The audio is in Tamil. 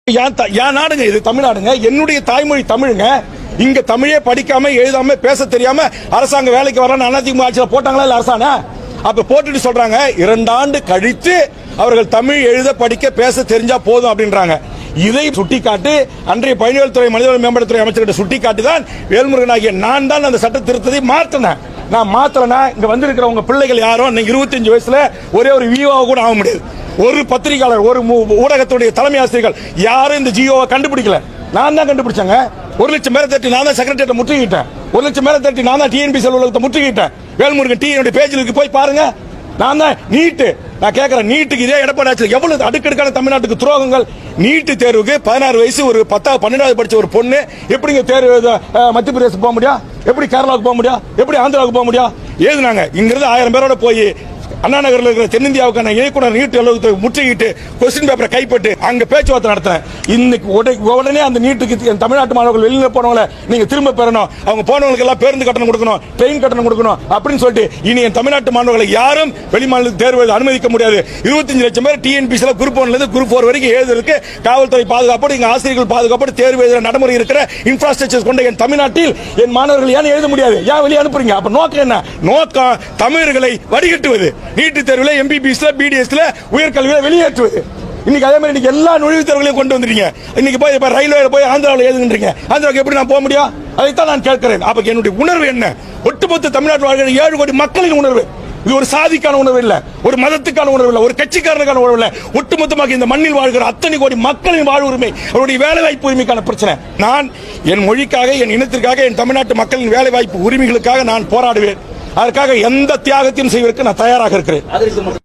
என் நாடுங்க இது, தமிழ்நாடுங்க. என்னுடைய தாய்மொழி தமிழுங்க. இங்க தமிழே படிக்காம எழுதாம பேச தெரியாம அரசாங்க வேலைக்கு வரணும் அதிமுக ஆட்சியில் போட்டாங்களா இல்ல அரசாங்கம்? அப்ப போட்டுட்டு சொல்றாங்க 2 ஆண்டு கழித்து அவர்கள் தமிழ் எழுத படிக்க பேச தெரிஞ்சா போதும் அப்படின்றாங்க. இதை சுட்டிக்காட்டு அன்றைய பயணிகள் மனிதவள மேம்பாட்டுத்துறை அமைச்சர்கிட்ட சுட்டிக்காட்டி தான் வேல்முருகன் ஆகிய நான் தான் அந்த சட்ட திருத்தத்தை மாற்றினேன். நான் மாத்திரனா இங்க வந்திருக்கிற உங்க பிள்ளைகள் யாரும் 25 வயசுல ஒரே ஒரு விஓ கூட ஆக முடியாது. ஒரு பத்திரிகையாளர், ஒரு ஊடகத்துடைய தலைமை ஆசிரியர்கள் யாரும் இந்த ஜியோவை கண்டுபிடிக்கல. நான் தான் கண்டுபிடிச்சேங்க. 1 லட்சம் பேரை தட்டி நான் தான் செக்ரட்டரியேட்டை முற்றுகிட்டேன். 1 லட்சம் பேரை தட்டி நான் தான் டிஎன்பிசி அலுவலகத்தை முற்றுகிட்டேன். வேல்முருகன் டிஎனுடைய பேஜிலுக்கு போய் பாருங்க. நான் தான் நீட்டு. நான் கேட்கிறேன், நீட்டுக்கு இதே எடப்பாடி ஆட்சியில் எவ்வளவு அடுக்கடுக்கான தமிழ்நாட்டுக்கு துரோகங்கள். நீட்டு தேர்வுக்கு 16 வயசு ஒரு 10வது 12வது படிச்ச ஒரு பொண்ணு எப்படிங்க தேர்வு மத்திய பிரதேசம் போக முடியும்? எப்படி கேரளாவுக்கு போக முடியும்? எப்படி ஆந்திராவுக்கு போக முடியும்? ஏதுனாங்க இங்கிருந்து 1000 பேரோட போய் அண்ணா நகரில் இருக்கிற தென்னிந்தியாவுக்கான இயக்குனர் நீட் அலுவலகத்தை முற்றுகிட்டு கொஸ்டின் பேப்பரை கைப்பட்டு அங்க பேச்சுவார்த்தை நடத்தினேன். இன்னைக்கு உடனே அந்த நீட்டுக்கு தமிழ்நாட்டு மாணவர்கள் வெளியில போனவங்கள நீங்க திரும்ப பெறணும், அவங்க போனவங்களுக்கு எல்லாம் பேருந்து கட்டணம் கொடுக்கணும், ட்ரெயின் கட்டணம் கொடுக்கணும் அப்படின்னு சொல்லிட்டு இனி என் தமிழ்நாட்டு மாணவர்களை யாரும் வெளிமாநிலத்தில் தேர்வு அனுமதிக்க முடியாது. 25 லட்சம் பேர் டிஎன்பிசில குரூப் 1 இருந்து குரூப் 4 வரைக்கும் எழுதுறதுக்கு காவல்துறை பாதுகாப்போடு இங்க ஆசிரியர்கள் பாதுகாப்போடு தேர்வு எழுதுற நடைமுறை இருக்கிற இன்ஃப்ராஸ்ட்ரக்சர் கொண்ட என் தமிழ்நாட்டில் என் மாணவர்கள் ஏன் எழுத முடியாது? ஏன் வெளியே அனுப்புறீங்க? அப்ப நோக்கம் என்ன? நோக்கம் தமிழர்களை வடிகட்டுவது, நீட்டு தேர்வில் எம்பிபிஎஸ்ல பிடிஎஸ்ல உயர்கல்வியில வெளியேற்றுவது. இன்னைக்கு அதே மாதிரி இன்னைக்கு எல்லா நுழைவுத் தேர்வுகளையும் கொண்டு வந்துட்டீங்க. இன்னைக்கு போய் ரயில்வே போய் ஆந்திராவில் எழுதுன்றீங்க. ஆந்திராவுக்கு எப்படி நான் போக முடியும்? அதைத்தான் நான் கேட்கிறேன். அப்ப என்னுடைய உணர்வு என்ன? ஒட்டுமொத்த தமிழ்நாட்டில் வாழ்கிற 7 கோடி மக்களின் உணர்வு. இது ஒரு சாதிக்கான உணர்வு இல்ல, ஒரு மதத்துக்கான உணர்வு இல்ல, ஒரு கட்சிக்காரனுக்கான உணர்வு இல்ல. ஒட்டுமொத்தமாக இந்த மண்ணில் வாழ்கிற அத்தனை கோடி மக்களின் வாழ்வு உரிமை, அவருடைய வேலை வாய்ப்பு உரிமைக்கான பிரச்சனை. நான் என் மொழிக்காக, என் இனத்திற்காக, என் தமிழ்நாட்டு மக்களின் வேலை வாய்ப்பு உரிமைகளுக்காக நான் போராடுவேன். அதற்காக எந்த தியாகத்தையும் செய்வதற்கு நான் தயாராக இருக்கிறேன்.